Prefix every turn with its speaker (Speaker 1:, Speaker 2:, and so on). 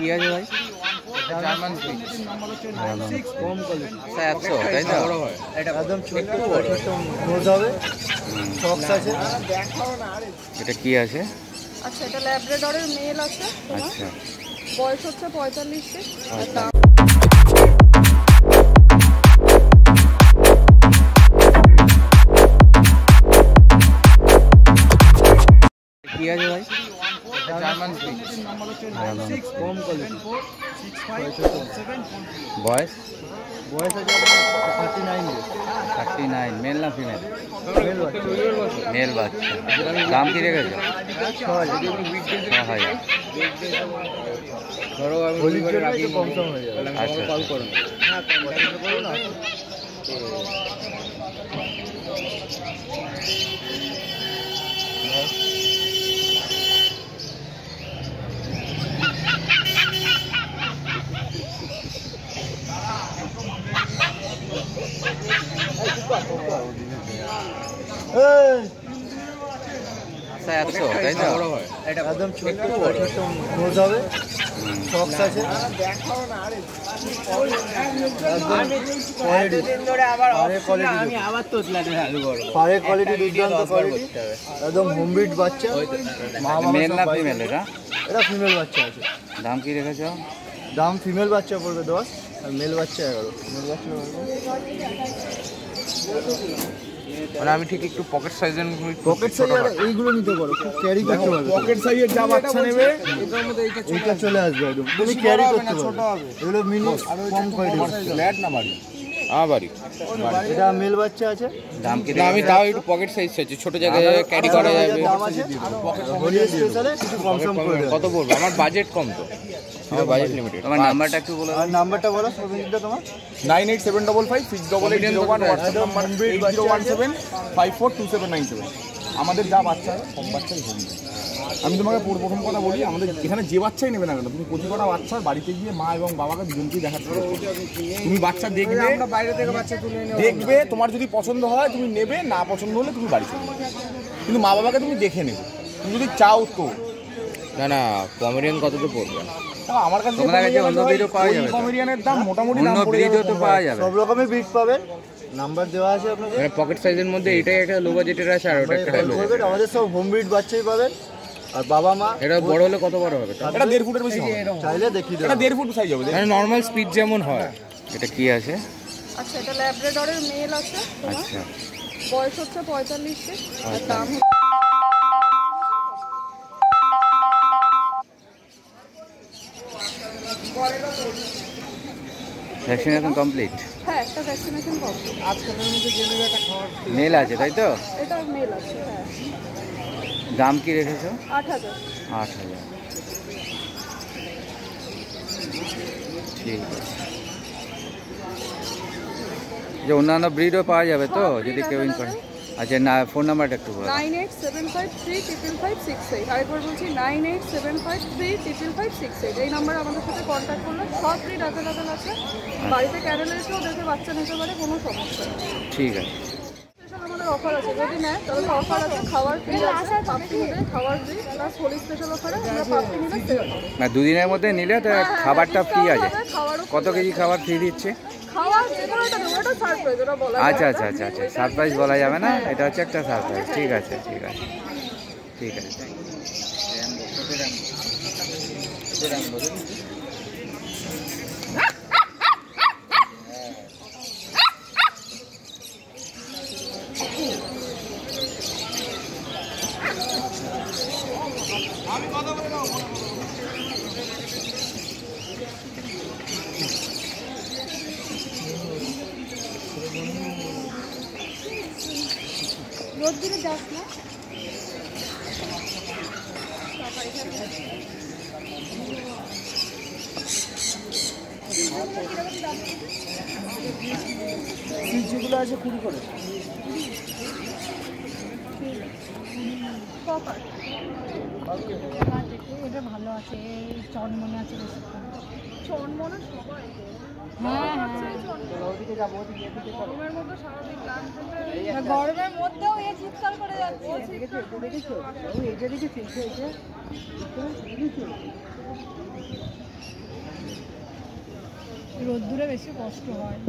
Speaker 1: কি আছে ভাই?
Speaker 2: জার্মান কম কোয়ালিটি
Speaker 1: 100 তাই তো?
Speaker 2: একদম ছোট ছোট নোজ হবে, সক্স আছে।
Speaker 1: এটা কি আছে?
Speaker 3: আচ্ছা, এটা ল্যাব্রাডরের মেল আছে।
Speaker 1: আচ্ছা,
Speaker 3: বয়স হচ্ছে 45 দিন। আর দাম
Speaker 1: কি আছে ভাই?
Speaker 2: জার্মান কম কোয়ালিটি
Speaker 1: বয়স
Speaker 2: বয়স আছে আপনার 39 ডেজ।
Speaker 1: 39। মেল না ফিমেল?
Speaker 2: মেল বাচ্চা।
Speaker 1: মেল বাচ্চা। দাম কি রেখেছো?
Speaker 2: 6000।
Speaker 1: 6000।
Speaker 2: ধরো আমি হোলির জন্য একটু কম সম হয়ে যাবে।
Speaker 1: আচ্ছা,
Speaker 2: কল করুন। হ্যাঁ, কন্ট্যাক্ট করুন।
Speaker 1: আচ্ছা, 100 তাই তো?
Speaker 2: একদম ছোট ছোট নোজ হবে, সক্স আছে। পাড়ের কোয়ালিটি দুর্দান্ত কোয়ালিটি, একদম হোমবিট বাচ্চা।
Speaker 1: মেল না ফিমেল এটা?
Speaker 2: এটা ফিমেল বাচ্চা আছে।
Speaker 1: দাম কি রেখেছো?
Speaker 2: দাম ফিমেল বাচ্চা পড়বে 10 আর মেল বাচ্চা 11। মেল বাচ্চা
Speaker 4: মানে আমি ঠিক একটু পকেট সাইজের
Speaker 2: পকেট সাইজ এইগুলো নিতে পারো, খুব ক্যারি করতে পারবে।
Speaker 4: পকেট সাইজের যা বাচ্চা নেবে
Speaker 2: এটার মধ্যে এইটা চলে আসবে একদম, তুমি ক্যারি করতে পারবে। এগুলো মিনি কম কোয়ালিটি
Speaker 4: ফ্ল্যাট না বাড়ি? বাড়ি।
Speaker 2: এটা মেল বাচ্চা আছে।
Speaker 1: দাম কি?
Speaker 4: না আমি তাও একটু পকেট সাইজ চাইছি, ছোট জায়গায় ক্যারি করা যাবে।
Speaker 2: দাম আছে হোলি স্পেশালে কিছু কম সম করে দেবে।
Speaker 4: কত পড়বে? আমার বাজেট কম তো, আমার বাজেট লিমিটেড।
Speaker 1: তোমার নাম্বারটা একটু বলো।
Speaker 2: আর নাম্বারটা বলো সবিনটা তোমার।
Speaker 4: 9875568801 WhatsApp নাম্বার 8017542797। আমাদের যা বাচ্চা কম বাচ্চাই হোম। আমি তোমাকে প্রথম কথা বলি, আমাদের এখানে যে বাচ্চাই নেবে না কেন, তুমি প্রতি কটা বাচ্চা বাড়িতে গিয়ে মা এবং বাবাকে দুজনকেই দেখাতে পারো। তুমি বাচ্চা দেখবে, বাইরে থেকে বাচ্চা তুলে দেখবে, তোমার যদি পছন্দ হয় তুমি নেবে, না পছন্দ হলে তুমি বাড়িতে নেবে, কিন্তু মা বাবাকে তুমি দেখে নেবে। তুমি যদি চাও তো। না না, পমেরিয়ান কত তো পড়বে? আমার কাছে পমেরিয়ানের দাম মোটামুটি
Speaker 1: পাওয়া যাবে।
Speaker 2: সব রকমের ব্রিড পাবেন, নাম্বার দেওয়া আছে আপনাদের।
Speaker 4: মানে পকেট সাইজের মধ্যে এটাই একটা লো বাজেটের আছে, আর ওটা একটা লো বাজেট।
Speaker 2: আমাদের সব হোম ব্রিড বাচ্চাই পাবেন। আর বাবা মা
Speaker 4: এটা বড় হলে কত বড় হবে? এটা 1.5 ফুটের বেশি হবে।
Speaker 2: চাইলে দেখিয়ে দেবো।
Speaker 4: এটা 1.5 ফুট সাইজ হবে, মানে নরমাল স্পিড যেমন হয়।
Speaker 1: এটা কি আছে?
Speaker 3: আচ্ছা, এটা ল্যাব্রাডরের মেল আছে।
Speaker 1: আচ্ছা,
Speaker 3: বয়স হচ্ছে 45 দিন। আর দাম
Speaker 1: ভ্যাকসিনেশন কমপ্লিট?
Speaker 3: হ্যাঁ, একটা ভ্যাকসিনেশন কমপ্লিট।
Speaker 1: মেল আছে তাই তো?
Speaker 3: এটা মেল আছে। হ্যাঁ।
Speaker 1: দাম কি রেখেছো?
Speaker 3: 8000।
Speaker 1: 8000। ঠিক আছে। যে অন্যান্য ব্রিডও পাওয়া যাবে তো যদি কেউ করে? আচ্ছা, না ফোন নাম্বারটা একটু বলো।
Speaker 3: 9875355568। আরেকবার বলছি 9875355568। এই নাম্বারে আমাদের সাথে কন্ট্যাক্ট করলে সব ব্রিড অ্যাভেলেবেল আছে। বাড়িতে ক্যারেল এসেও দেখে বাচ্চা নিতে পারে, কোনো সমস্যা নেই।
Speaker 1: ঠিক আছে।
Speaker 3: স্পেশাল আমাদের অফার আছে, যদি নেয় তাহলে অফার আছে। খাবার ফ্রি আছে, পাপ্পি নিলে খাবার ফ্রি, প্লাস হোলি স্পেশাল অফারে আমরা পাপ্পি নিলে সেল হবে।
Speaker 1: না, দুদিনের মধ্যে নিলে তো খাবারটা ফ্রি আছে। কত কেজি খাবার ফ্রি দিচ্ছে? আচ্ছা আচ্ছা আচ্ছা আচ্ছা, সারপ্রাইজ বলা যাবে না, এটা হচ্ছে একটা সারপ্রাইজ। ঠিক আছে ঠিক আছে ঠিক আছে।
Speaker 3: রোদ্দুরে যাস না।
Speaker 2: যেগুলো আছে 20 করে।
Speaker 5: এটা ভালো আছে, চনমনে আছে,
Speaker 3: চনমনে সবাই।
Speaker 5: গরমের মধ্যেও এ শীতকাল করে যাচ্ছে। রোদ্দুরে বেশি কষ্ট হয়।